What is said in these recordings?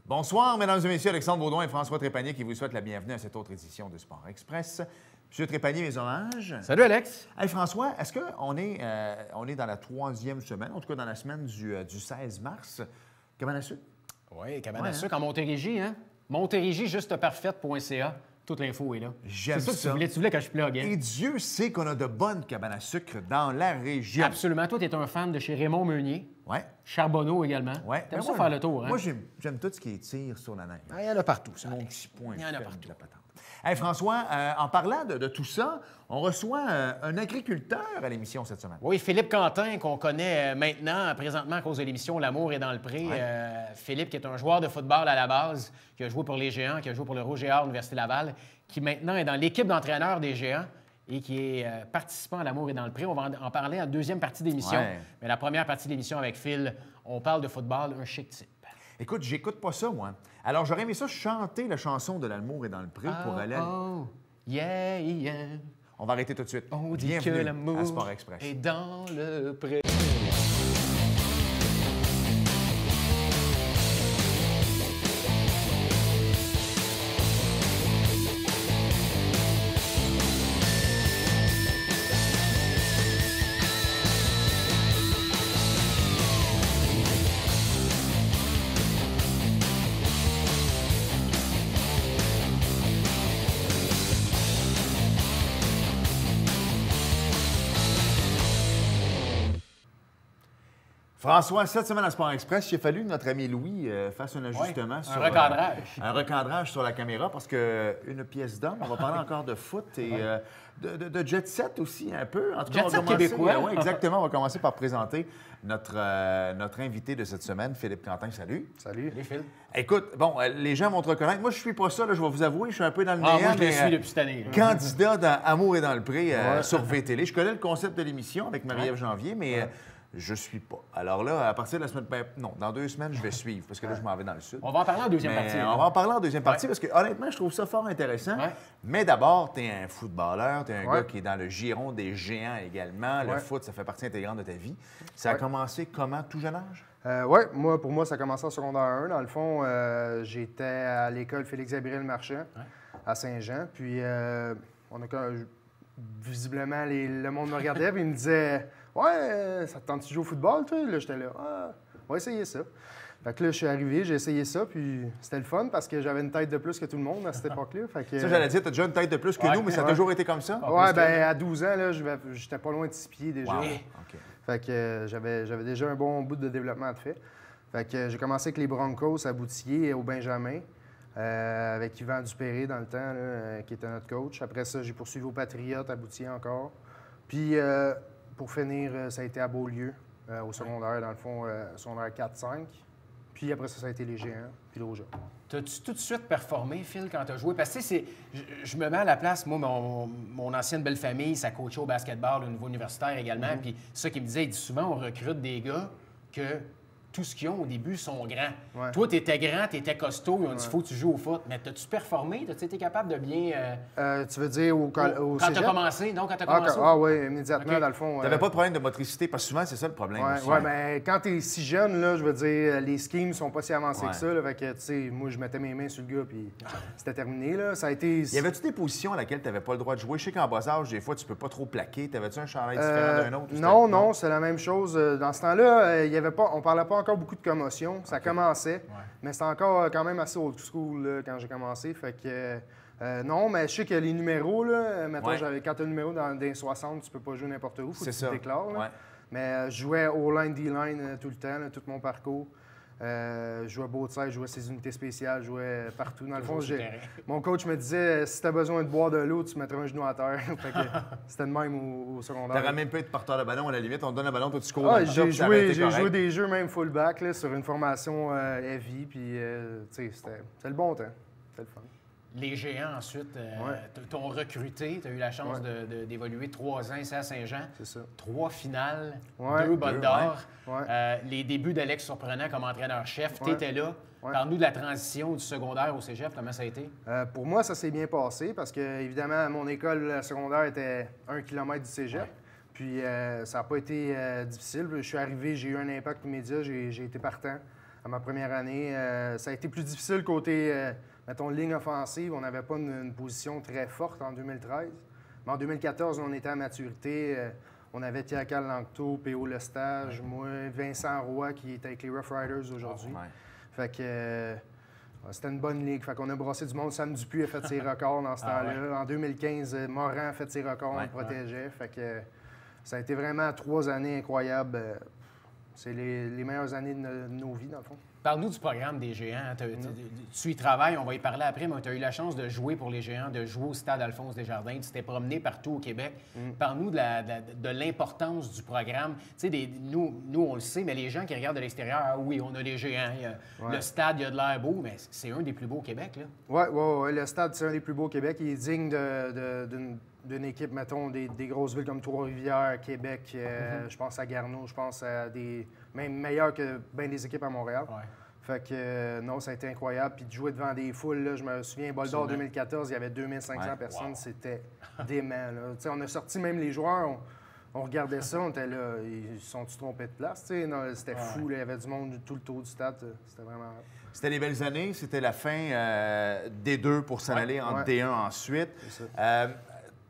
Bonsoir, mesdames et messieurs, Alexandre Baudouin et François Trépanier qui vous souhaitent la bienvenue à cette autre édition de Sport Express. Monsieur Trépanier, mes hommages. Salut, Alex. Hey, François, est-ce qu'on est, on est dans la troisième semaine, en tout cas dans la semaine du 16 mars? Cabane à sucre? Oui, cabane à sucre en Montérégie, hein? Montérégie, justeparfaite.ca. Toute l'info est là. J'aime ça. Tu voulais que je plug, hein? Et Dieu sait qu'on a de bonnes cabanes à sucre dans la région. Absolument. Toi, tu es un fan de chez Raymond Meunier. Oui. Charbonneau également. Oui. T'aimes ça faire le tour, hein? Moi, j'aime tout ce qui tire sur la neige. Il y en a partout, ça. Mon petit point. Il y en a faible partout. de la patente. Hey, François, en parlant de tout ça, on reçoit un agriculteur à l'émission cette semaine. Oui, Philippe Quentin, qu'on connaît maintenant, présentement à cause de l'émission L'amour est dans le pré. Ouais. Philippe, qui est un joueur de football à la base, qui a joué pour les Géants, qui a joué pour le Rouge et Or, l'Université Laval, qui maintenant est dans l'équipe d'entraîneurs des Géants et qui est participant à L'amour est dans le pré. On va en parler en deuxième partie d'émission. Ouais. Mais la première partie de l'émission avec Phil, on parle de football, un chic type. Écoute, j'écoute pas ça, moi. Alors, j'aurais aimé ça chanter la chanson de L'amour est dans le pré pour aller... Oh, yeah, yeah. On va arrêter tout de suite. On dit Bienvenue que l'amour à Sport Express. est dans le pré. François, cette semaine à Sport Express, il a fallu que notre ami Louis fasse un ajustement sur... un recadrage. Un recadrage sur la caméra parce qu'une pièce d'homme, on va parler encore de foot et de jet set aussi un peu. En tout cas, Jet set québécois. Oui, exactement. On va commencer par présenter notre invité de cette semaine, Philippe Quentin. Salut. Salut. Les Phil. Écoute, bon, les gens vont te reconnaître. Moi, je suis pas ça, là, je vais vous avouer, je suis un peu dans le néant. Moi, je le mais, suis depuis cette année. Là. Candidat dans Amour est dans le pré sur VTL. Je connais le concept de l'émission avec Marie-Ève Janvier, mais... je suis pas. Alors là, à partir de la semaine... non, dans 2 semaines, je vais suivre, parce que là, je m'en vais dans le sud. On va en parler en deuxième partie. On va en parler en deuxième partie, parce que honnêtement, je trouve ça fort intéressant. Ouais. Mais d'abord, tu es un footballeur, tu es un gars qui est dans le giron des géants également. Le foot, ça fait partie intégrante de ta vie. Ça a commencé comment, tout jeune âge? Oui, pour moi, ça a commencé en secondaire 1. Dans le fond, j'étais à l'école Félix-Gabriel Marchand à Saint-Jean. Puis, visiblement, le monde me regardait et il me disait « Ouais, ça te tente de jouer au football, toi? » Là, j'étais là « Ah, on va essayer ça. » Fait que là, je suis arrivé, j'ai essayé ça, puis c'était le fun parce que j'avais une tête de plus que tout le monde à cette époque-là. Fait que, Ça, j'allais dire, tu as déjà une tête de plus que nous, mais ça a toujours été comme ça? Ouais, bien, à 12 ans, là, j'étais pas loin de 6 pieds déjà. Wow. OK. Fait que j'avais déjà un bon bout de développement de fait. Fait que j'ai commencé avec les Broncos à Boutier, au Benjamin, avec Yvan Dupéré dans le temps, là, qui était notre coach. Après ça, j'ai poursuivi aux Patriotes à Boutier encore. Puis, pour finir, ça a été à Beaulieu, au secondaire, dans le fond, secondaire 4-5. Puis après ça a été les Géants, puis l'Auja. T'as-tu tout de suite performé, Phil, quand t'as joué? Parce que, tu sais, je me mets à la place, moi, mon ancienne belle famille, ça coachait au basketball au niveau universitaire également. Puis ça qu'il me disait, il dit souvent, on recrute des gars que tout ce qu'ils ont au début sont grands. Ouais. Toi, t'étais grand, t'étais costaud, ils ont dit, faut que tu joues au foot. Mais t'as-tu performé? T'as-tu été capable de bien... Tu veux dire au quand cégep? t'as commencé? Non, quand t'as commencé. Oui, immédiatement, OK. dans le fond. Tu n'avais pas de problème de motricité, parce que souvent, c'est ça le problème aussi. Oui, mais quand t'es si jeune, là, je veux dire, les schemes sont pas si avancés Ouais. que ça. Là, fait que, tu sais, moi, je mettais mes mains sur le gars, puis c'était terminé, là. Ça a été... Y avait-tu des positions à laquelle tu n'avais pas le droit de jouer? Je sais qu'en bas âge, des fois, tu peux pas trop plaquer. T'avais-tu un chandail différent d'un autre? Non, c'est la même chose. Dans ce temps-là, il y avait pas, on parlait pas encore beaucoup de commotion. Ça commençait, mais c'était encore quand même assez old school là, quand j'ai commencé. Fait que non, mais je sais que les numéros, là, mettons, quand tu as un numéro dans les 60, tu peux pas jouer n'importe où, faut que tu te déclares. Là. Ouais. Mais je jouais O-line, D-line tout le temps, là, tout mon parcours. Je jouais both side, je jouais ses unités spéciales, je jouais partout. Dans le fond, mon coach me disait si tu as besoin de boire de l'eau, tu mettrais un genou à terre. Fait que c'était de même au secondaire. T'aurais même pas été porteur de ballon à la limite. On te donne le ballon, toi tu cours. J'ai joué des jeux même fullback là, sur une formation heavy. Puis, tu sais, c'était le bon temps. C'était le fun. Les Géants, ensuite, t'ont recruté. Tu as eu la chance d'évoluer 3 ans ici à Saint-Jean. C'est ça. 3 finales, Ouais. 2 bottes d'or. Ouais. Les débuts d'Alex Surprenant comme entraîneur-chef. Tu Ouais. étais là. Ouais. Parle-nous de la transition du secondaire au cégep. Comment ça a été? Pour moi, ça s'est bien passé parce que, évidemment, mon école secondaire était 1 km du cégep. Ouais. Puis ça n'a pas été difficile. Je suis arrivé, j'ai eu un impact immédiat, j'ai été partant. à ma première année. Ça a été plus difficile côté, mettons, ligne offensive. On n'avait pas une position très forte en 2013. Mais en 2014, on était à maturité. On avait Tiacal Lanctot, P.O. Lestage, moi, Vincent Roy, qui est avec les Rough Riders aujourd'hui. Fait que c'était une bonne ligue. Fait qu'on a brassé du monde. Sam Dupuis a fait ses records dans ce temps-là. En 2015, Morin a fait ses records, on le protégeait. Fait que ça a été vraiment 3 années incroyables. C'est les meilleures années de nos vies, dans le fond. Parle-nous du programme des Géants. Tu y travailles, on va y parler après, mais tu as eu la chance de jouer pour les Géants, de jouer au stade Alphonse Desjardins. Tu t'es promené partout au Québec. Parle-nous de l'importance du programme. Tu sais, nous, on le sait, mais les gens qui regardent de l'extérieur, ah oui, on a les Géants, le stade, il y a de l'air beau, mais c'est un des plus beaux au Québec, là. Oui, le stade, c'est un des plus beaux au Québec. Il est digne d'une équipe, mettons, des grosses villes comme Trois-Rivières, Québec, je pense à Garneau, je pense à même meilleurs que bien des équipes à Montréal. Fait que non, ça a été incroyable. Puis de jouer devant des foules, là, je me souviens, Bol d'Or 2014, il y avait 2500 personnes, c'était dément. Là. On a sorti même les joueurs, on regardait ça, on était là, ils se sont-ils trompés de place? C'était fou, là, il y avait du monde tout le tour du stade, c'était vraiment... C'était les belles années, c'était la fin D2 pour s'en aller en D1 ensuite.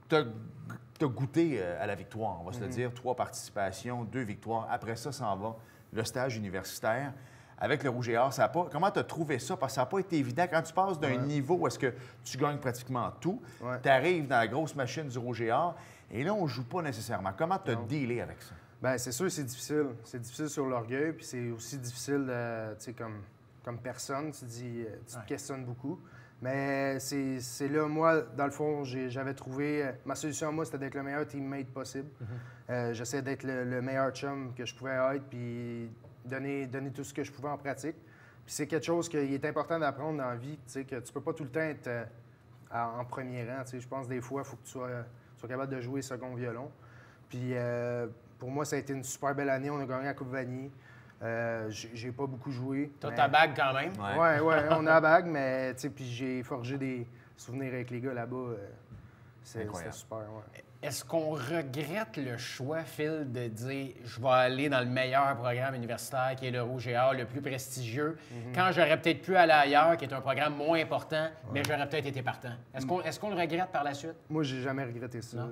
Tu as goûté à la victoire, on va se le dire. 3 participations, 2 victoires. Après ça, s'en va le stage universitaire. Avec le Rouge et Or, ça a pas... Comment tu as trouvé ça? Parce que ça n'a pas été évident. Quand tu passes d'un niveau où est-ce que tu gagnes pratiquement tout, tu arrives dans la grosse machine du Rouge et Or, et là, on ne joue pas nécessairement. Comment tu as dealé avec ça? Bien, c'est sûr, c'est difficile. C'est difficile sur l'orgueil, puis c'est aussi difficile, tu sais, comme personne. Tu te questionnes beaucoup. Mais c'est là, moi, dans le fond, j'avais trouvé... ma solution à moi, c'était d'être le meilleur teammate possible. J'essayais d'être le meilleur chum que je pouvais être, puis donner tout ce que je pouvais en pratique. Puis c'est quelque chose qui est important d'apprendre dans la vie, tu sais, que tu peux pas tout le temps être en premier rang. Tu sais, je pense des fois, il faut que tu sois capable de jouer second violon. Puis pour moi, ça a été une super belle année. On a gagné la Coupe Vanier. J'ai pas beaucoup joué. T'as ta bague quand même? Oui, on a la bague, mais tu sais, puis j'ai forgé des souvenirs avec les gars là-bas. C'était super, Est-ce qu'on regrette le choix, Phil, de dire « je vais aller dans le meilleur programme universitaire qui est le Rouge et Or, le plus prestigieux, quand j'aurais peut-être pu aller ailleurs, qui est un programme moins important, mais j'aurais peut-être été partant ». Est-ce qu'on le regrette par la suite? Moi, j'ai jamais regretté ça.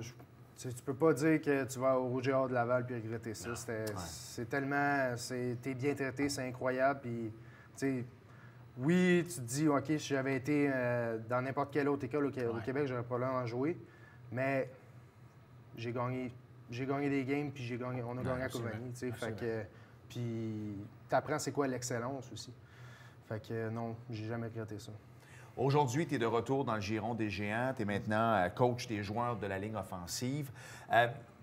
Tu peux pas dire que tu vas au Rouge et Or de Laval puis regretter ça. C'est tellement... T'es bien traité, c'est incroyable. Puis, tu sais, oui, tu te dis, OK, si j'avais été dans n'importe quelle autre école au Québec, j'aurais probablement joué. Mais j'ai gagné des games, puis on a gagné à Coupe Vanier, tu sais. Fait que, puis t'apprends c'est quoi l'excellence aussi. Fait que non, j'ai jamais regretté ça. Aujourd'hui, tu es de retour dans le giron des Géants. Tu es maintenant coach des joueurs de la ligne offensive.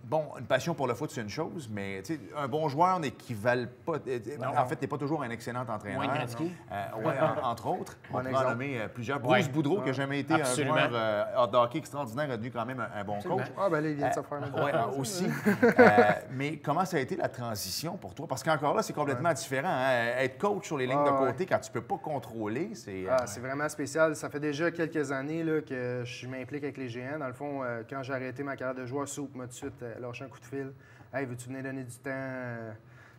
Bon, une passion pour le foot, c'est une chose, mais un bon joueur n'équivale pas... En fait, tu n'es pas toujours un excellent entraîneur. Moins Gretzky. Oui, entre autres. On peut en nommer plusieurs. Bruce Boudreau, qui n'a jamais été un joueur de hockey extraordinaire, est devenu quand même un bon coach. Ah, ben là, il vient de se faire Oui, aussi. Mais comment ça a été la transition pour toi? Parce qu'encore là, c'est complètement différent. Hein? Être coach sur les lignes de côté, quand tu ne peux pas contrôler, c'est... c'est vraiment spécial. Ça fait déjà quelques années là, que je m'implique avec les Géants. Dans le fond, quand j'ai arrêté ma carrière de joueur, Soup m'a tout de suite lâché un coup de fil. « Hey, veux-tu venir donner du temps? »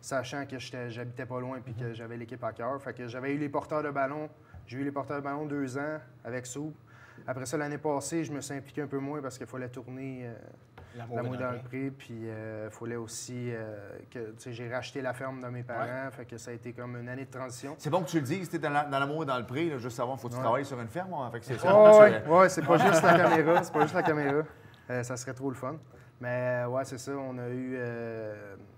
Sachant que j'habitais pas loin et que j'avais l'équipe à cœur. Fait que j'avais eu les porteurs de ballon. J'ai eu les porteurs de ballon 2 ans avec Soup. Après ça, l'année passée, je me suis impliqué un peu moins parce qu'il fallait tourner l'amour dans le pré. Puis il fallait aussi que j'ai racheté la ferme de mes parents. Fait que ça a été comme une année de transition. C'est bon que tu le dises, tu es dans l'amour et dans le pré. Là, juste savoir, faut que tu travailles sur une ferme? Fait que c'est c'est pas juste la caméra. C'est pas juste la caméra. Ça serait trop le fun. Mais c'est ça, on a eu...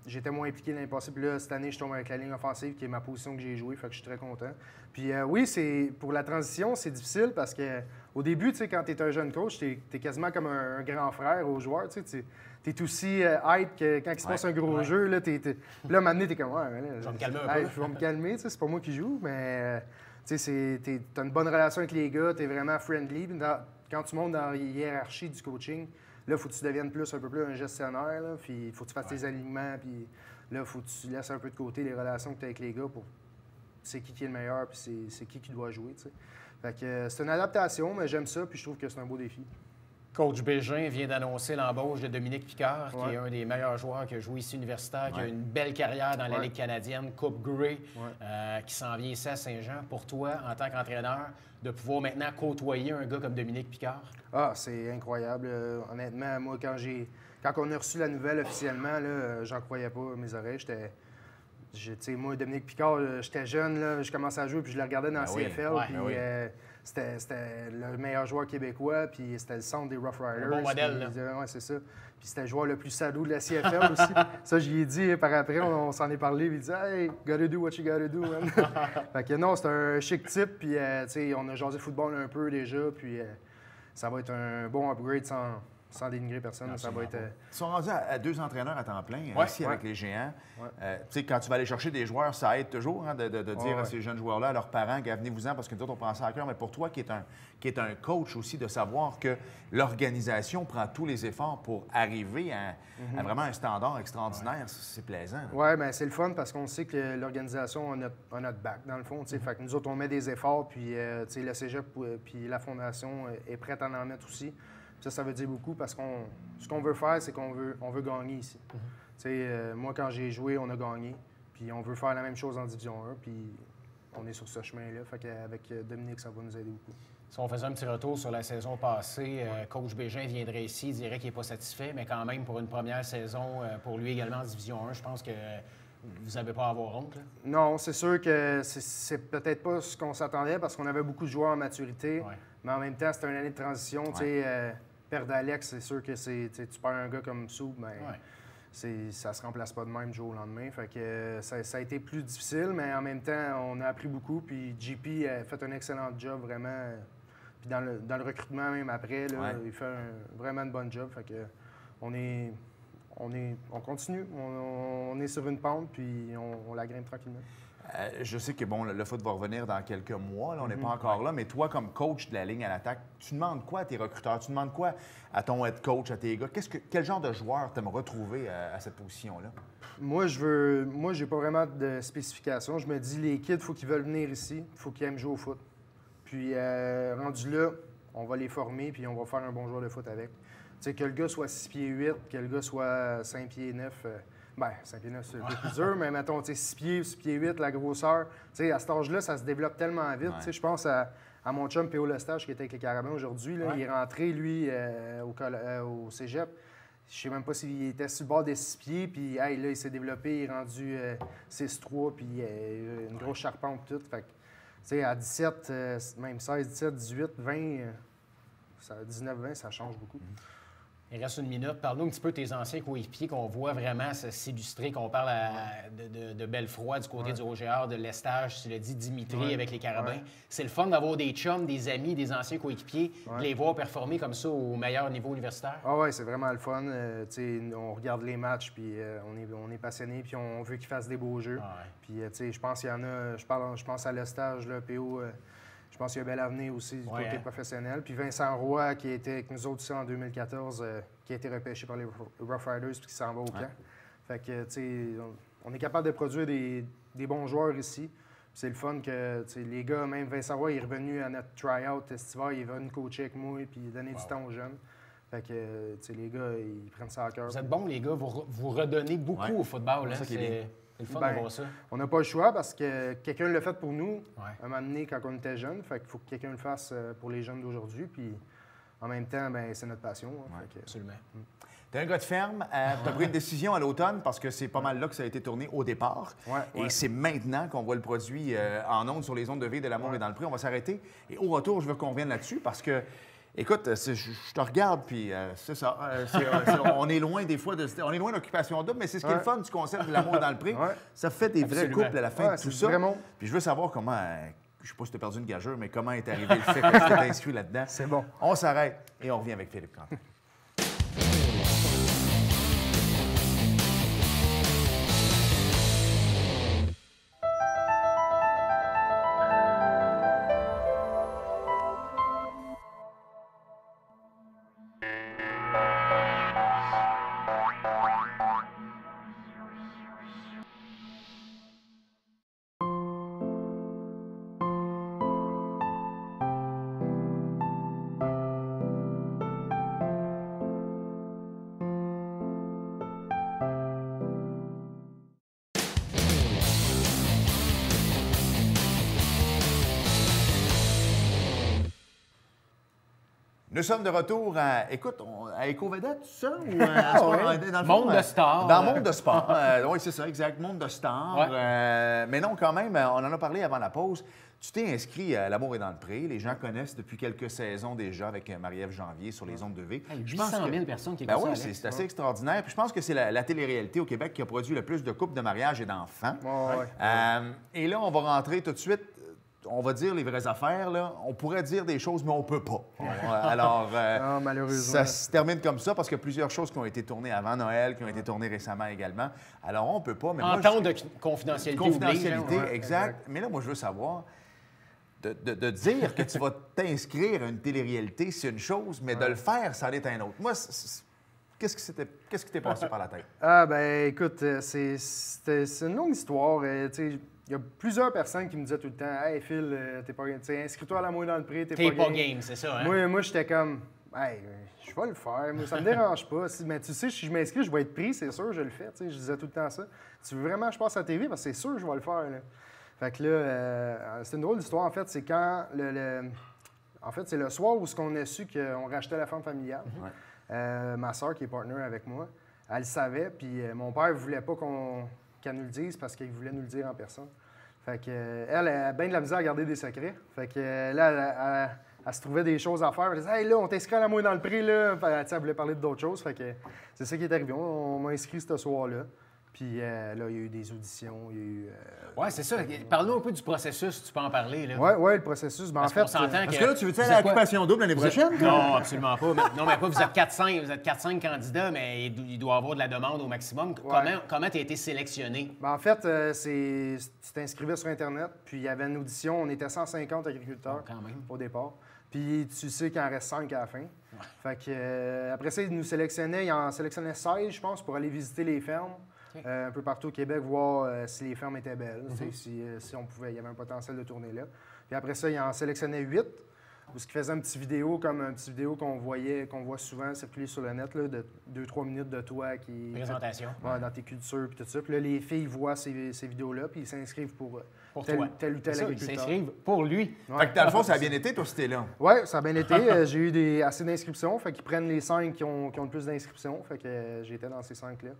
j'étais moins impliqué l'année passée, puis là, cette année, je tombe avec la ligne offensive, qui est ma position que j'ai jouée, fait que je suis très content. Puis oui, pour la transition, c'est difficile parce que au début, tu sais, quand tu es un jeune coach, tu es quasiment comme un grand frère aux joueurs, tu sais. Tu es aussi hype que quand il se passe un gros jeu, là, là, maintenant, tu es comme... je vais me calmer un peu. Je vais me calmer, tu sais, c'est pas moi qui joue, mais tu sais, tu as une bonne relation avec les gars, tu es vraiment friendly. Quand tu montes dans la hiérarchie du coaching, là, il faut que tu deviennes un peu plus un gestionnaire, là, puis il faut que tu fasses tes alignements, puis là, il faut que tu laisses un peu de côté les relations que tu as avec les gars pour c'est qui est le meilleur, puis c'est qui doit jouer, tu sais. Fait que c'est une adaptation, mais j'aime ça, puis je trouve que c'est un beau défi. Coach Bégin vient d'annoncer l'embauche de Dominique Picard, qui est un des meilleurs joueurs qui a joué ici universitaire, qui a une belle carrière dans la Ligue canadienne, Coupe Grey, qui s'en vient ici à Saint-Jean. Pour toi, en tant qu'entraîneur, de pouvoir maintenant côtoyer un gars comme Dominique Picard? Ah, c'est incroyable. Honnêtement, moi, quand on a reçu la nouvelle officiellement, j'en croyais pas mes oreilles. Moi, Dominique Picard, j'étais jeune, là, je commençais à jouer, puis je le regardais dans la CFL. C'était le meilleur joueur québécois, puis c'était le centre des Rough Riders. Un bon modèle, là. Oui, c'est ça. Puis c'était le joueur le plus salaud de la CFL aussi. Ça, j'y ai dit par après, on s'en est parlé, puis il dit « Hey, gotta do what you gotta do, man. » Fait que non, c'est un chic type, puis on a jasé football un peu déjà, puis ça va être un bon upgrade sans dénigrer personne. Ça va être, Ils sont rendus à 2 entraîneurs à temps plein ici avec les Géants. Quand tu vas aller chercher des joueurs, ça aide toujours de dire à ces jeunes joueurs-là, à leurs parents, venez-vous-en, parce que nous autres, on prend ça à cœur. Mais pour toi, qui est un coach aussi, de savoir que l'organisation prend tous les efforts pour arriver à vraiment un standard extraordinaire, c'est plaisant. Oui, bien c'est le fun parce qu'on sait que l'organisation a notre back, dans le fond. Fait que nous autres, on met des efforts, puis le cégep puis la fondation est prête à en mettre aussi. Ça veut dire beaucoup parce que ce qu'on veut faire, c'est qu'on veut gagner ici. Moi, quand j'ai joué, on a gagné. Puis on veut faire la même chose en Division 1. Puis on est sur ce chemin-là. Fait qu'avec Dominique, ça va nous aider beaucoup. Si on faisait un petit retour sur la saison passée, Coach Bégin viendrait ici, dirait qu'il n'est pas satisfait, mais quand même, pour une première saison, pour lui également en Division 1, je pense que vous n'avez pas à avoir honte. Là. Non, c'est sûr que c'est peut-être pas ce qu'on s'attendait parce qu'on avait beaucoup de joueurs en maturité. Mais en même temps, c'était une année de transition. Perdre Alex, c'est sûr que tu perds un gars comme Sou, mais ça se remplace pas de même du jour au lendemain. Fait que ça a été plus difficile, mais en même temps, on a appris beaucoup. Puis JP a fait un excellent job, vraiment. Puis dans le recrutement, même après, là, il fait vraiment une bonne job. Fait que on continue. On est sur une pente, puis on la grimpe tranquillement. Je sais que le foot va revenir dans quelques mois, là, on n'est pas encore là, mais toi, comme coach de la ligne à l'attaque, tu demandes quoi à tes recruteurs? Tu demandes quoi à ton head coach, à tes gars? Quel genre de joueur tu aimes retrouver à cette position-là? Moi, j'ai pas vraiment de spécification. Je me dis, les kids, il faut qu'ils veulent venir ici, il faut qu'ils aiment jouer au foot. Puis, rendu là, on va les former, puis on va faire un bon joueur de foot avec. Tu sais, que le gars soit 6 pieds 8, que le gars soit 5 pieds 9... 5 pieds 9, c'est un peu plus dur, mais mettons, 6 pieds 8, la grosseur. À cet âge-là, ça se développe tellement vite. Je pense à mon chum P.O. Lestage qui était avec les Carabins aujourd'hui. Il est rentré, lui, au cégep. Je sais même pas s'il était sur le bord des 6 pieds, puis là, il s'est développé, il est rendu 6'3", puis une grosse charpente toute. Fait que, à 17, même 16, 17, 18, 20, 19, 20, ça change beaucoup. Il reste une minute. Parle-nous un petit peu de tes anciens coéquipiers qu'on voit vraiment s'illustrer, qu'on parle de Belfroid du côté du OGR, de Lestage, tu l'as dit, Dimitri avec les Carabins. C'est le fun d'avoir des chums, des amis, des anciens coéquipiers, de les voir performer comme ça au meilleur niveau universitaire. Ah ouais, c'est vraiment le fun. On regarde les matchs, puis on est passionné, puis on veut qu'ils fassent des beaux jeux. Puis je pense qu'il y en a, je pense à Lestage, là, PO. Je pense qu'il y a un bel avenir aussi du côté professionnel. Puis Vincent Roy, qui était avec nous autres ici en 2014, qui a été repêché par les Rough Riders puis qui s'en va au camp. Fait que, on est capable de produire des bons joueurs ici. C'est le fun que, les gars, même Vincent Roy, il est revenu à notre try-out estival, il est venu coacher avec moi puis donner du temps aux jeunes. Fait que, les gars, ils prennent ça à cœur. Vous êtes bons, les gars, vous redonnez beaucoup au football. C'est ça qui est bien. C'est le fun de voir ça. On n'a pas le choix parce que quelqu'un l'a fait pour nous à un moment donné quand on était jeunes. Fait qu'il faut que quelqu'un le fasse pour les jeunes d'aujourd'hui. Puis en même temps, c'est notre passion. Absolument. Tu es un gars de ferme. Tu as pris une décision à l'automne parce que c'est pas mal là que ça a été tourné au départ. Et c'est maintenant qu'on voit le produit en ondes sur les ondes de vie de l'amour et dans le prix. On va s'arrêter. Et au retour, je veux qu'on revienne là-dessus parce que écoute, je te regarde, puis c'est ça. On est loin des fois on est loin d'Occupation Double, mais c'est ce qui est le fun du concept de l'amour dans le prix. Ça fait des vrais couples à la fin de tout ça. Vraiment... Puis je veux savoir comment, je sais pas si tu as perdu une gageure, mais comment est arrivé le fait que tu t'es inscrit là-dedans. C'est bon. On s'arrête et on revient avec Philippe Quentin. Nous sommes de retour à, écoute, à Éco-Vedette, tout ça? Ou dans le fond, Monde de Star. Dans le monde de sport. Oui, c'est ça, exact. Monde de Star. Ouais. Mais non, quand même, on en a parlé avant la pause. Tu t'es inscrit à L'Amour est dans le pré. Les gens connaissent depuis quelques saisons déjà avec Marie-Ève Janvier sur les ondes de V. Hey, 800 000 personnes qui ben écoutent oui, ça, Alex. c'est assez extraordinaire. Puis je pense que c'est la télé-réalité au Québec qui a produit le plus de couples de mariage et d'enfants. Et là, on va rentrer tout de suite. On va dire les vraies affaires, là. On pourrait dire des choses, mais on peut pas. Alors, non, malheureusement. ça se termine comme ça parce qu'il y a plusieurs choses qui ont été tournées avant Noël, qui ont été tournées récemment également. Alors, on peut pas. Mais Entente de confidentialité. Confidentialité, oblige, exact. Mais là, moi, je veux savoir, de dire que tu vas t'inscrire à une télé-réalité, c'est une chose, mais de le faire, ça en est un autre. Moi, qu'est-ce qui t'est passé par la tête? Ah, ben écoute, c'est une longue histoire. Tu sais, il y a plusieurs personnes qui me disaient tout le temps « Hey Phil, t'es pas game. Inscris-toi à L'Amour dans le pré, t'es pas game. » c'est ça, hein? Moi j'étais comme « Hey, je vais le faire. Moi, ça me dérange pas. Mais tu sais, si je m'inscris, je vais être pris, c'est sûr, je le fais. » Je disais tout le temps ça. Tu veux vraiment que je passe à la TV? Parce que c'est sûr que je vais le faire. Là. Fait que là, c'est une drôle d'histoire, en fait. C'est quand En fait, c'est le soir où on a su qu'on rachetait la ferme familiale. Ma soeur, qui est partner avec moi, elle le savait, puis mon père ne voulait pas qu'elle nous le dise parce qu'il voulait nous le dire en personne. Fait que, elle a bien de la misère à garder des secrets. Fait que là, elle se trouvait des choses à faire. Elle disait « Hey, là, on t'inscrit à L'Amour dans le pré, là. » Elle voulait parler d'autres choses. Fait que c'est ça qui est arrivé. On m'a inscrit ce soir-là. Puis là, il y a eu des auditions, il y a eu... Oui, c'est ça. Parle-nous un peu du processus, tu peux en parler, là. Oui, le processus. Ben, en fait, qu'on s'entend Parce que là, tu veux-tu aller à l'occupation double l'année prochaine? Non, absolument pas. Non, mais pas, vous êtes 4-5 candidats, mais il doit y avoir de la demande au maximum. Comment tu as été sélectionné? Ben, en fait, tu t'inscrivais sur Internet, puis il y avait une audition. On était 150 agriculteurs au départ. Puis tu sais qu'il en reste 5 à la fin. Fait que, après ça, ils nous sélectionnaient. Ils en sélectionnaient 16, je pense, pour aller visiter les fermes. Un peu partout au Québec, voir si les fermes étaient belles, si on pouvait, il y avait un potentiel de tourner là. Puis après ça, il en sélectionnait 8, où ce qui faisait une petite vidéo, comme une petite vidéo qu'on voit souvent circuler sur le net, là, de 2-3 minutes de toi qui... Présentation. Dans tes cultures, puis tout ça. Puis là, les filles voient ces vidéos-là, puis ils s'inscrivent pour tel ou tel agriculteur. Ils s'inscrivent pour lui. Fait que dans le fond, ça a bien été, toi, c'était là. Oui, ça a bien été. J'ai eu assez d'inscriptions, fait qu'ils prennent les 5 qui ont le plus d'inscriptions, fait que j'étais dans ces 5-là.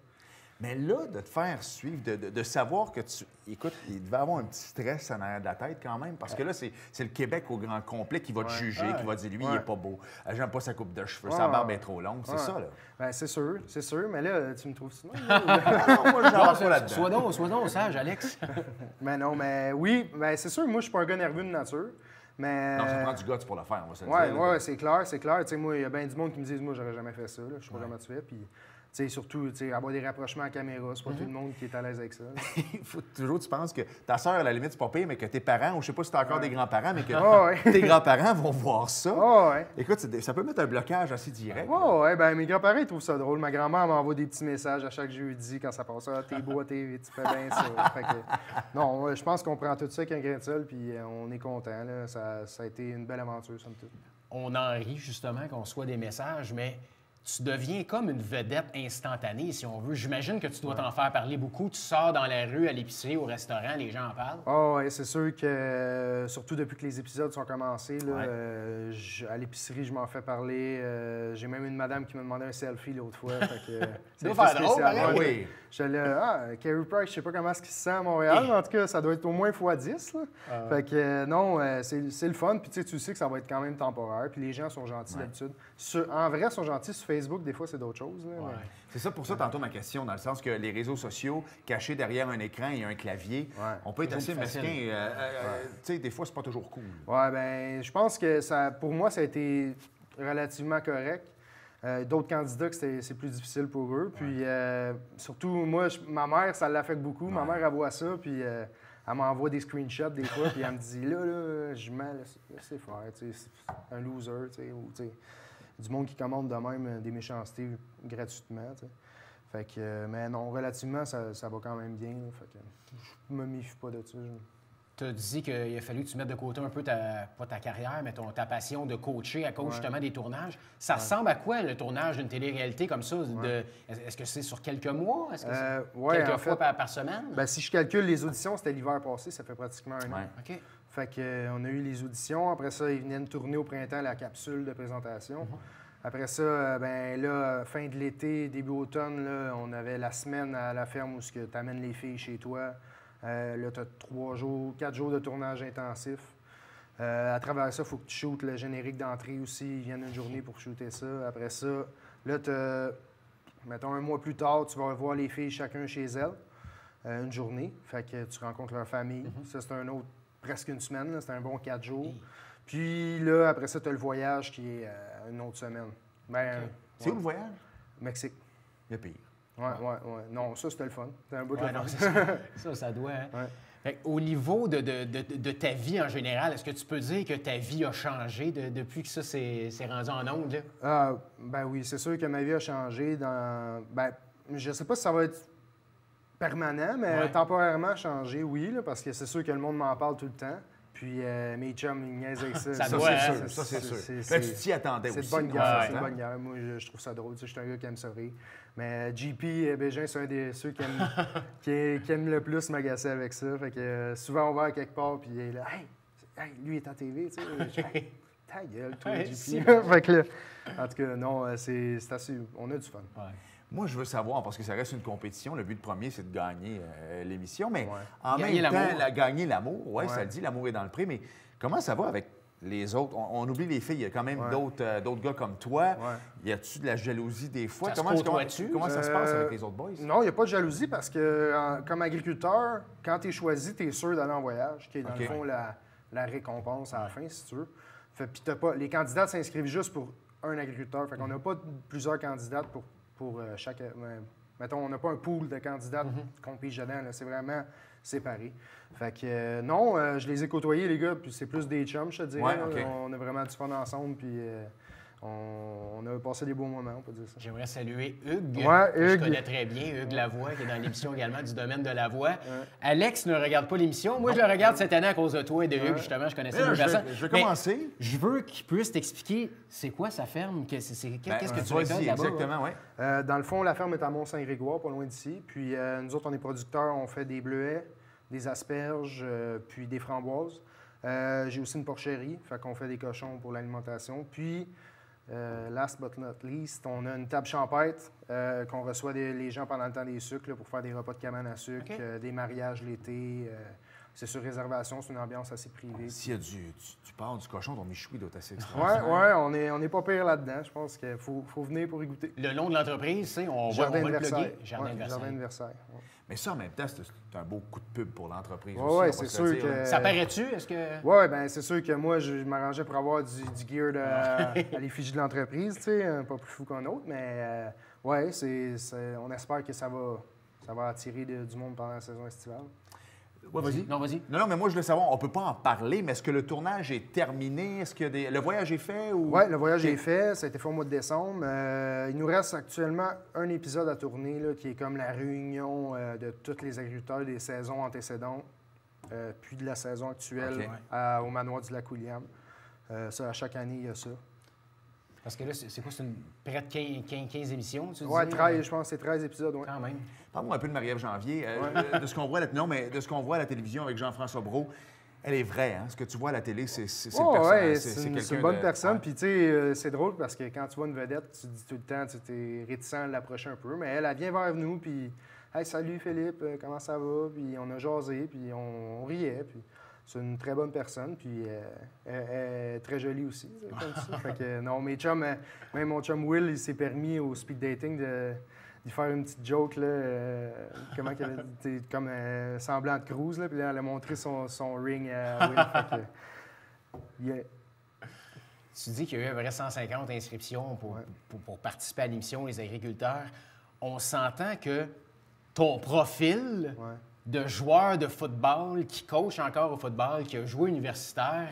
Mais là, de te faire suivre, de savoir que tu... Écoute, il devait avoir un petit stress en arrière de la tête quand même, parce que là, c'est le Québec au grand complet qui va te juger, qui va dire, lui, il est pas beau. J'aime pas sa coupe de cheveux, sa barbe est trop longue. C'est ça, là. Bien, c'est sûr. Mais là, tu me trouves ça? Non, moi, j'en pas là-dedans. Sois donc sage, Alex. Mais non, mais oui, ben, c'est sûr, moi, je suis pas un gars nerveux de nature. Mais... Non, ça prend du guts pour le faire, on va se le dire. Oui, c'est clair. Tu sais, moi, il y a bien du monde qui me disent, moi, j'aurais jamais fait ça. Là. Je sais pas comment tu fais. Puis... surtout, avoir des rapprochements à caméra, c'est pas tout le monde qui est à l'aise avec ça. Il faut toujours, tu penses que ta sœur, à la limite, c'est pas pire, mais que tes parents, ou je sais pas si t'as encore des grands-parents, mais que tes grands-parents vont voir ça. Écoute, ça peut mettre un blocage assez direct. Ben mes grands-parents, ils trouvent ça drôle. Ma grand-mère m'envoie des petits messages à chaque jeudi quand ça passe. Ah, t'es beau à TV, tu fais bien ça. Fait que, non, je pense qu'on prend tout ça avec un grain de sel, puis on est content. Là. Ça a été une belle aventure, somme toute. On en rit, justement, qu'on reçoit des messages, mais... Tu deviens comme une vedette instantanée, si on veut. J'imagine que tu dois t'en faire parler beaucoup. Tu sors dans la rue, à l'épicerie, au restaurant, les gens en parlent. Oui, c'est sûr que, surtout depuis que les épisodes sont commencés, là, à l'épicerie, je m'en fais parler. J'ai même une madame qui m'a demandé un selfie l'autre fois. Ça doit faire drôle, oui. J'étais là, Carey Price, je sais pas comment est-ce qu'il se sent à Montréal, mais en tout cas, ça doit être au moins x10. Là. Fait que non, c'est le fun. Puis tu sais que ça va être quand même temporaire. Puis les gens sont gentils d'habitude. En vrai, ils sont gentils sur Facebook. Des fois, c'est d'autres choses. Là, mais... C'est ça pour ça, tantôt, ma question, dans le sens que les réseaux sociaux, cachés derrière un écran et un clavier, on peut être assez mesquin. Tu sais, des fois, c'est pas toujours cool. Oui, bien, je pense que pour moi, ça a été relativement correct. D'autres candidats, c'est plus difficile pour eux. Puis surtout, moi, ma mère, ça l'affecte beaucoup. Ma mère, elle voit ça, puis elle m'envoie des screenshots des fois, puis elle me dit, là, je mets, laissez faire, tu sais, c'est un loser, tu sais, ou tu sais, du monde qui commande de même des méchancetés gratuitement, tu sais. Fait que, mais non, relativement, ça va quand même bien, là, fait que je me méfie pas de ça. Tu as dit qu'il a fallu que tu mettes de côté un peu pas ta carrière, mais ta passion de coacher à cause justement des tournages. Ça ressemble à quoi le tournage d'une télé-réalité comme ça? Est-ce que c'est sur quelques mois? Est-ce que c'est quelques fois par semaine? Ben, si je calcule les auditions, c'était l'hiver passé, ça fait pratiquement un an. OK. Fait qu'on a eu les auditions. Après ça, ils venaient de tourner au printemps la capsule de présentation. Après ça, ben là, fin de l'été, début automne, là, on avait la semaine à la ferme où tu amènes les filles chez toi. Là, tu as 4 jours de tournage intensif. À travers ça, il faut que tu shootes le générique d'entrée aussi. Ils viennent une journée pour shooter ça. Après ça, là, mettons un mois plus tard, tu vas voir les filles chacun chez elles. Une journée. Fait que tu rencontres leur famille. Ça, c'est un autre, presque une semaine. C'est un bon 4 jours. Puis là, après ça, tu as le voyage qui est une autre semaine. Ben, C'est où le voyage? Mexique. Le pire. Ouais. Non, ça, c'était le fun. C'était un bout de Ouais, fun. non, ça doit. Hein? Ouais. Fait au niveau de ta vie en général, est-ce que tu peux dire que ta vie a changé depuis que ça s'est rendu en ondes? Ben oui, c'est sûr que ma vie a changé. Ben, je sais pas si ça va être permanent, mais temporairement changé, oui, là, parce que c'est sûr que le monde m'en parle tout le temps. Puis mes chums, ils niaisent avec ça. Ça doit, hein? Ça, c'est sûr. Là, tu t'y attendais aussi. C'est de bonne guerre, c'est de hein? bonne guerre. Moi, je trouve ça drôle. Tu sais, je suis un gars qui aime ça rire. Mais JP Bégin, c'est un de ceux qui aime, qui aime le plus m'agacer avec ça. Fait que souvent, on va à quelque part, puis il est là, hey, lui est en TV, tu sais. Hey, ta gueule, toi, JP. Fait que là, en tout cas, non, c'est assez. On a du fun. Ouais. Moi, je veux savoir, parce que ça reste une compétition, le but premier, c'est de gagner l'émission, mais Ouais. en Gagner même temps, l'amour. gagner l'amour, Ouais. ça le dit, l'amour est dans le pré, mais comment ça va avec les autres? On oublie les filles, il y a quand même d'autres gars comme toi. Ouais. Y a-tu de la jalousie des fois? Ça se Comment ça se passe avec les autres boys? Non, il n'y a pas de jalousie parce que, comme agriculteur, quand tu es choisi, tu es sûr d'aller en voyage, qui est dans le fond la récompense à la fin, si tu veux. Puis les candidats s'inscrivent juste pour un agriculteur. Fait qu'on n'a pas plusieurs candidates pour chaque. Mettons, on n'a pas un pool de candidats qu'on pige dedans. Là. C'est vraiment séparé. Fait que non, je les ai côtoyés, les gars, puis c'est plus des chums, je te dirais. Ouais, OK. On a vraiment du fun ensemble, puis on a passé des beaux moments, on peut dire ça. J'aimerais saluer Hugues, Ouais, que je Hugues. connais très bien, Hugues Lavoie, qui est dans l'émission également du domaine de la voix. Alex ne regarde pas l'émission. Moi, je le regarde cette année à cause de toi et de Hugues, justement. Je connaissais deux personnes. Je vais Mais commencer. je veux qu'il puisse t'expliquer c'est quoi sa ferme, qu'est-ce que tu récoltes Vas-y, là-bas? exactement, oui. Dans le fond, la ferme est à Mont-Saint-Grégoire, pas loin d'ici. Puis nous autres, on est producteurs, on fait des bleuets, des asperges, puis des framboises. J'ai aussi une porcherie, fait qu'on fait des cochons pour l'alimentation. Puis, last but not least, on a une table champêtre qu'on reçoit les gens pendant le temps des sucres là, pour faire des repas de cabane à sucre, des mariages l'été. C'est sur réservation, c'est une ambiance assez privée. S'il y a tu parles du cochon, ton michoui doit être assez extraordinaire. Ouais, on est pas pire là-dedans. Je pense qu'il faut venir pour y goûter. Le nom de l'entreprise, c'est on Jardin va de le Versailles. plugger. Jardin de Versailles. Jardin de Versailles. Ouais. Mais ça, en même temps, c'est un beau coup de pub pour l'entreprise Ouais, aussi. ouais, on va c'est se le sûr dire, que- là. Ça paraît-tu? Est-ce que... Oui, bien, c'est sûr que moi, je m'arrangeais pour avoir du gear à l'effigie de l'entreprise, tu sais, pas plus fou qu'un autre, mais ouais, on espère que ça va attirer du monde pendant la saison estivale. Ouais, vas-y. Non, vas-y. Non, mais moi, je veux savoir, on peut pas en parler, mais est-ce que le tournage est terminé? Est-ce que le voyage est fait? Ou... Oui, le voyage est fait, ça a été fait au mois de décembre. Il nous reste actuellement un épisode à tourner, là, qui est comme la réunion de tous les agriculteurs des saisons antécédentes, puis de la saison actuelle au manoir du Lac-William. Ça, à chaque année, il y a ça. Parce que là, c'est quoi? C'est près de 15 émissions, tu dis? Oui, 13, je pense que c'est 13 épisodes, oui. Quand même. Parle-moi un peu de Marie-Ève Janvier. De ce qu'on voit de ce qu'on voit à la télévision avec Jean-François Brault. Elle est vraie, hein? Ce que tu vois à la télé, c'est Ouais, c'est c'est quelqu'un une bonne de- personne. ouais. Puis, tu sais, c'est drôle parce que quand tu vois une vedette, tu te dis tout le temps, tu es réticent à l'approcher un peu. Mais elle vient vers nous, puis hey, salut Philippe, comment ça va? Puis on a jasé, puis on riait. Puis c'est une très bonne personne, puis elle est très jolie aussi, comme ça. Fait que, non, mes chums, même mon chum Will, il s'est permis au speed dating d'y faire une petite joke, là, comment qu'elle a dit, comme semblant de cruise, là, puis là, elle a montré son ring à Will. Fait que, yeah. Tu dis qu'il y a eu à peu près 150 inscriptions pour participer à l'émission Les agriculteurs. On s'entend que ton profil Ouais. de joueur de football qui coach encore au football, qui a joué universitaire,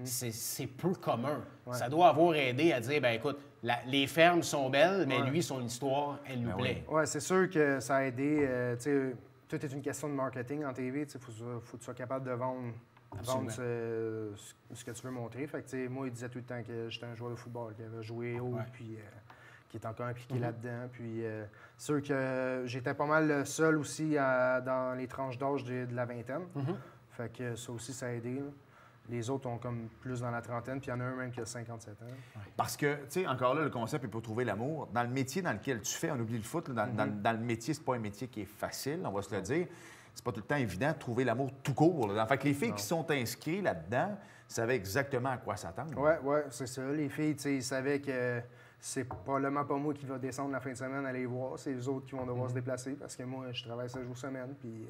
c'est peu commun. Ouais. Ça doit avoir aidé à dire, ben écoute, les fermes sont belles, mais Ouais. lui, son histoire, elle nous plaît. Oui, c'est sûr que ça a aidé. Tu sais, tout est une question de marketing en TV. Il faut que tu sois capable de vendre ce que tu veux montrer. Fait que, tu sais, moi, il disait tout le temps que j'étais un joueur de football, qui avait joué haut, puis qui est encore impliqué là-dedans. Puis, c'est sûr que j'étais pas mal le seul aussi dans les tranches d'âge de la vingtaine. Fait que ça aussi, ça a aidé. Là. Les autres ont comme plus dans la trentaine, puis il y en a un même qui a 57 ans. Parce que, tu sais, encore là, le concept est pour trouver l'amour. Dans le métier dans lequel tu fais, on oublie le foot, là, dans le métier, c'est pas un métier qui est facile, on va se le dire. C'est pas tout le temps évident de trouver l'amour tout court. Là. Fait que les filles qui sont inscrites là-dedans savaient exactement à quoi s'attendre. Oui, c'est ça. Les filles, tu sais, ils savaient que c'est probablement pas moi qui va descendre la fin de semaine aller les voir. C'est les autres qui vont devoir se déplacer parce que moi, je travaille 7 jours semaine, puis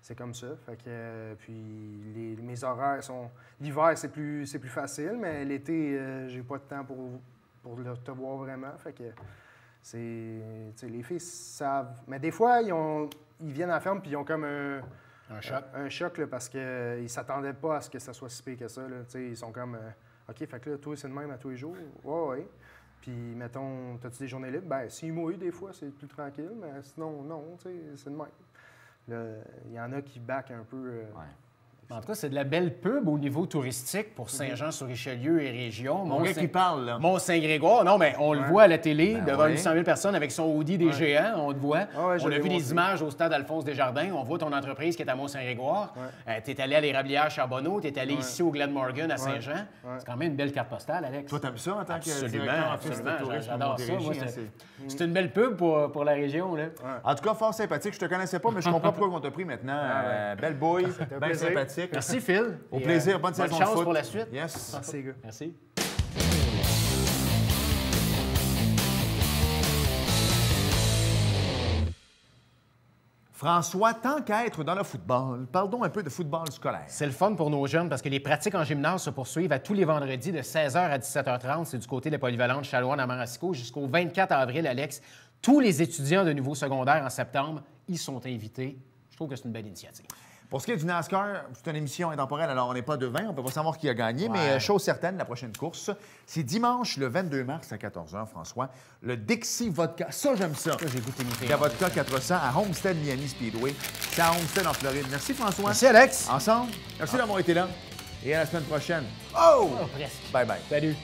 c'est comme ça. Fait que, puis mes horaires sont... L'hiver, c'est plus facile, mais l'été, j'ai pas de temps pour te voir vraiment. Fait que c'est... Tu sais, les filles savent... Mais des fois, ils viennent à la ferme, puis ils ont comme Un choc. Un choc, là, parce qu'ils ne s'attendaient pas à ce que ça soit si pire que ça. Là. Ils sont comme, OK, fait que là, toi, c'est le même à tous les jours. Ouais. Puis, mettons, as-tu des journées libres? Bien, s'il mouille, des fois, c'est plus tranquille, mais sinon, non, c'est le même. Il y en a qui backent un peu. En tout cas, c'est de la belle pub au niveau touristique pour Saint-Jean-sur-Richelieu et région. Mon gars qui parle, là. Mont-Saint-Grégoire, non, mais on le voit à la télé, devant 800 000 personnes avec son Audi des géants, on te voit. On a vu des images au stade Alphonse Desjardins, on voit ton entreprise qui est à Mont-Saint-Grégoire. Tu es allé à l'Érablière Charbonneau, tu es allé ici au Glenmorgan à Saint-Jean. C'est quand même une belle carte postale, Alex. Toi, t'aimes ça en tant que directeur office de tourisme à Montérégie? C'est une belle pub pour la région, là. En tout cas, fort sympathique. Je te connaissais pas, mais je comprends pourquoi on t'a pris maintenant. Belle bouille, bien sympathique. Merci, Phil. Au plaisir, bonne saison de foot. Pour la suite. Yes. Merci, les gars. Merci. François, tant qu'à être dans le football, parlons un peu de football scolaire. C'est le fun pour nos jeunes parce que les pratiques en gymnase se poursuivent à tous les vendredis de 16h à 17h30. C'est du côté de la polyvalente Chaloine-Amarasco jusqu'au 24 avril, Alex. Tous les étudiants de niveau secondaire en septembre y sont invités. Je trouve que c'est une belle initiative. Pour ce qui est du NASCAR, c'est une émission intemporelle, alors on n'est pas devin, on ne peut pas savoir qui a gagné, mais chose certaine, la prochaine course, c'est dimanche, le 22 mars à 14h, François, le Dixie Vodka. Ça, j'aime ça. J'ai goûté la Vodka 400 à Homestead Miami Speedway. C'est à Homestead en Floride. Merci, François. Merci, Alex. Ensemble, merci d'avoir été là. Et à la semaine prochaine. Oh, presque. Bye-bye. Salut.